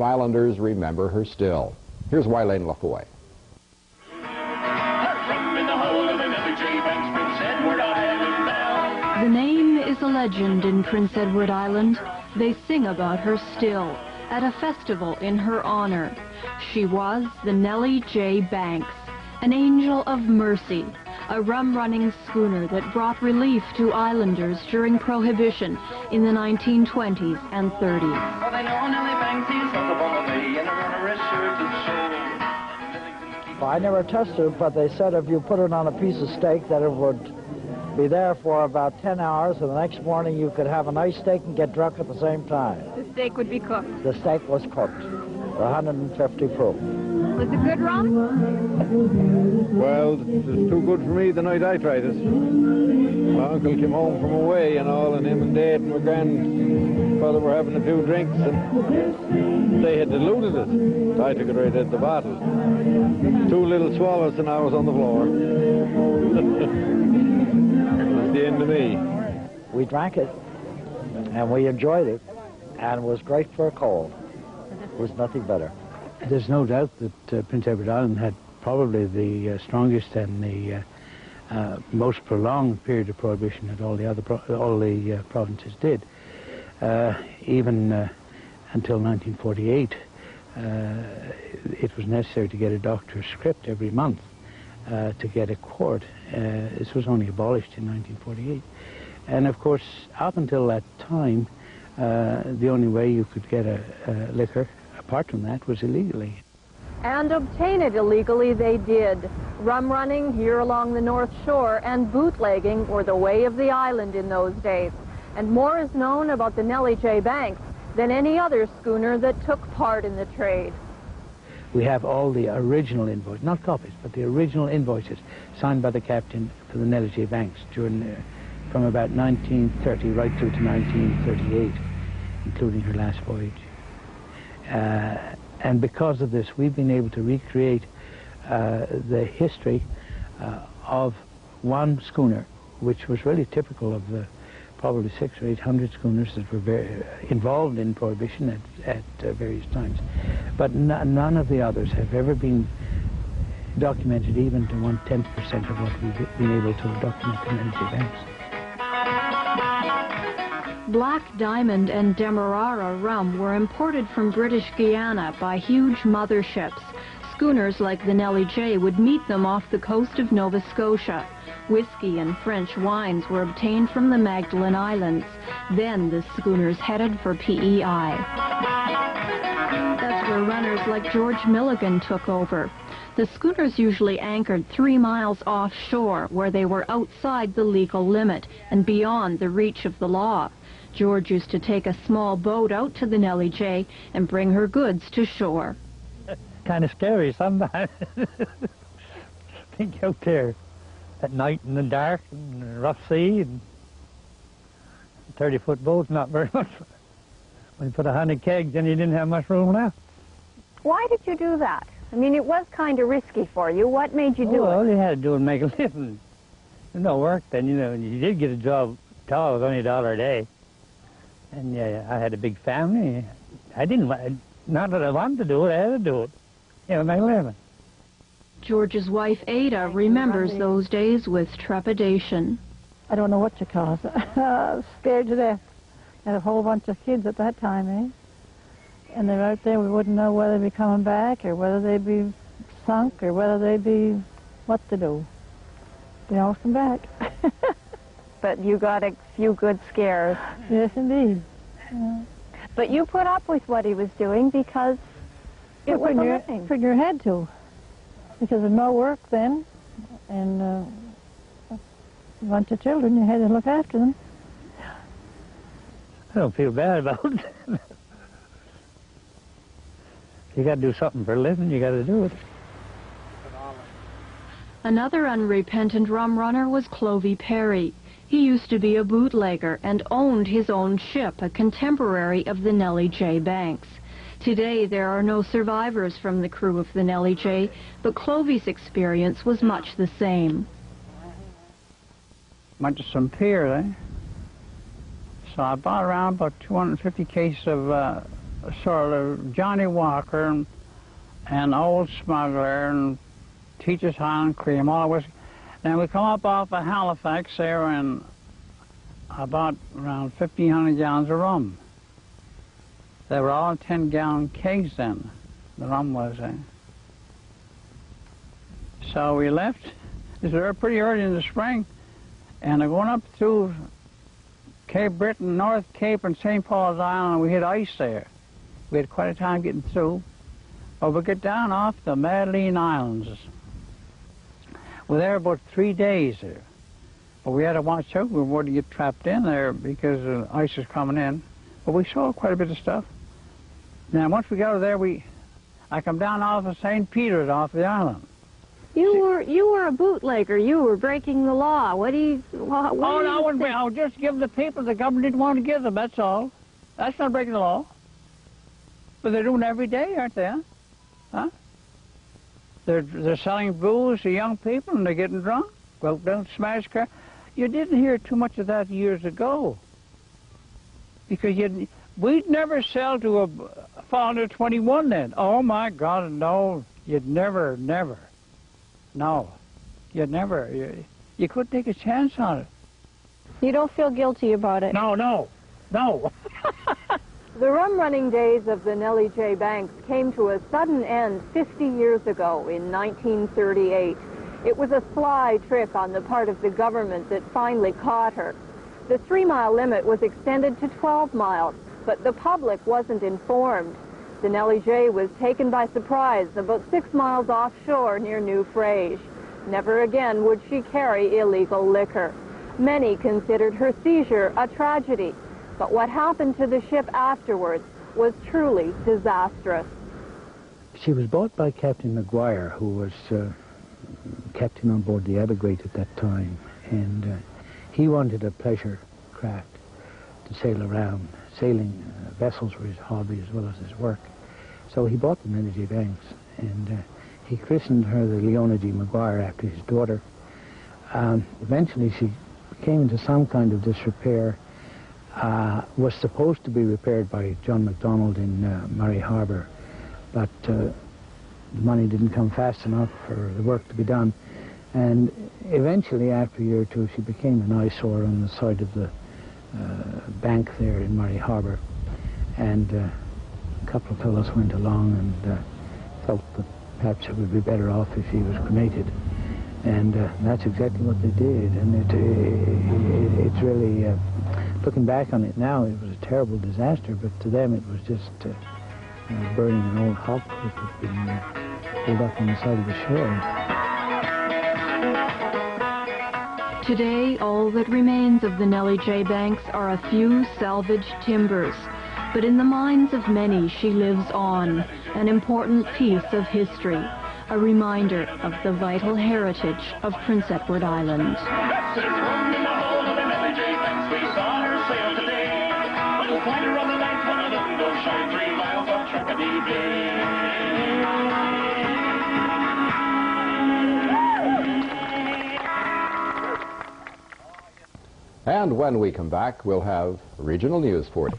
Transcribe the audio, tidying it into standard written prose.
Islanders remember her still. Here's Wileen LaFoy. The name is a legend in Prince Edward Island. They sing about her still at a festival in her honor. She was the Nellie J. Banks, an angel of mercy, a rum-running schooner that brought relief to islanders during Prohibition in the 1920s and 30s. Well, I never tested it, but they said if you put it on a piece of steak that it would be there for about 10 hours, and the next morning you could have a nice steak and get drunk at the same time. The steak would be cooked. The steak was cooked, 150 proof. Was it good rum? Well, it was too good for me the night I tried it. My uncle came home from away and all, and him and Dad and my grandfather were having a few drinks, and they had diluted it. I took it right out of the bottle. 2 little swallows and I was on the floor. That's the end of me. We drank it, and we enjoyed it, and it was great for a cold. It was nothing better. There's no doubt that Prince Edward Island had probably the strongest and the most prolonged period of prohibition that all the other provinces did. Even until 1948, it was necessary to get a doctor's script every month to get a quart. This was only abolished in 1948. And of course, up until that time, the only way you could get a liquor apart from that was illegally. And obtain it illegally they did. Rum running here along the North Shore and bootlegging were the way of the island in those days. And more is known about the Nellie J. Banks than any other schooner that took part in the trade. We have all the original invoices, not copies, but the original invoices signed by the captain for the Nellie J. Banks during, from about 1930 right through to 1938, including her last voyage. And because of this, we've been able to recreate the history of one schooner, which was really typical of the probably 600 or 800 schooners that were involved in Prohibition at various times. But none of the others have ever been documented even to 1/10% of what we've been able to document in Nellie J. Banks. Black Diamond and Demerara rum were imported from British Guiana by huge motherships. Schooners like the Nellie J would meet them off the coast of Nova Scotia. Whiskey and French wines were obtained from the Magdalen Islands. Then the schooners headed for PEI. That's where runners like George Milligan took over. The schooners usually anchored 3 miles offshore, where they were outside the legal limit and beyond the reach of the law. George used to take a small boat out to the Nellie J and bring her goods to shore. Kind of scary sometimes. Think out there at night in the dark and the rough sea and 30-foot boat, not very much. When you put 100 kegs, then you didn't have much room left. Why did you do that? I mean, it was kind of risky for you. What made you do it? All you had to do was make a living. There's no work then, you know. You did get a job. It was only $1 a day. And yeah, I had a big family. Not that I wanted to do it, I had to do it. You know, make a living. George's wife, Ada, remembers those days with trepidation. I don't know what you call it. I was scared to death. Had a whole bunch of kids at that time, eh? And they're out there, we wouldn't know whether they'd be coming back or whether they'd be sunk or whether they'd be what to do. They all come back. But you got a few good scares. Yes, indeed. Yeah. But you put up with what he was doing because it was a living. Figure you had to. Because there's no work then, and a bunch of children, you had to look after them. I don't feel bad about it. You got to do something for a living, you got to do it. Another unrepentant rum runner was Clovey Perry. He used to be a bootlegger and owned his own ship, a contemporary of the Nellie J. Banks. Today there are no survivors from the crew of the Nellie J, but Clovey's experience was much the same. Went to some pier, So I bought around about 250 cases of sort of Johnny Walker and Old Smuggler and Teacher's Highland Cream, all of us. Then we come up off of Halifax there and about around 1,500 gallons of rum. They were all 10-gallon kegs then, the rum was. So we left. This was pretty early in the spring, and going up through Cape Breton, North Cape and St. Paul's Island, we hit ice there. We had quite a time getting through. But we get down off the Madeleine Islands. We're there about 3 days there. But we had to watch out. We wouldn't get trapped in there because the ice was coming in. But we saw quite a bit of stuff. Now, once we got over there, I come down off of St. Peter's off the island. You were a bootlegger. You were breaking the law. What do you? What Oh, do no, I was just giving the people the government didn't want to give them. That's all. That's not breaking the law. But they're doing it every day, aren't they? Huh? They're selling booze to young people and they're getting drunk. Go down, smash car. You didn't hear too much of that years ago. Because we'd never sell to a fall under 21 then. Oh my God, no. You'd never. No. You'd never. You couldn't take a chance on it. You don't feel guilty about it? No. The rum-running days of the Nellie J. Banks came to a sudden end 50 years ago in 1938. It was a sly trick on the part of the government that finally caught her. The 3-mile limit was extended to 12 miles, but the public wasn't informed. The Nellie J. was taken by surprise about 6 miles offshore near New Frage. Never again would she carry illegal liquor. Many considered her seizure a tragedy. But what happened to the ship afterwards was truly disastrous. She was bought by Captain Maguire, who was captain on board the Evergrande at that time, and he wanted a pleasure craft to sail around. Sailing vessels were his hobby as well as his work. So he bought the Nellie J. Banks, and he christened her the Leona G. Maguire after his daughter. Eventually she came into some kind of disrepair. Was supposed to be repaired by John MacDonald in Murray Harbour, but the money didn't come fast enough for the work to be done. And eventually, after a year or two, she became an eyesore on the side of the bank there in Murray Harbour. And a couple of fellows went along and felt that perhaps it would be better off if she was cremated. And that's exactly what they did. And it's really... looking back on it now, it was a terrible disaster, but to them it was just burning an old hog that had been pulled up on the side of the shore. Today, all that remains of the Nellie J. Banks are a few salvaged timbers. But in the minds of many, she lives on, an important piece of history, a reminder of the vital heritage of Prince Edward Island. And when we come back, we'll have regional news for you.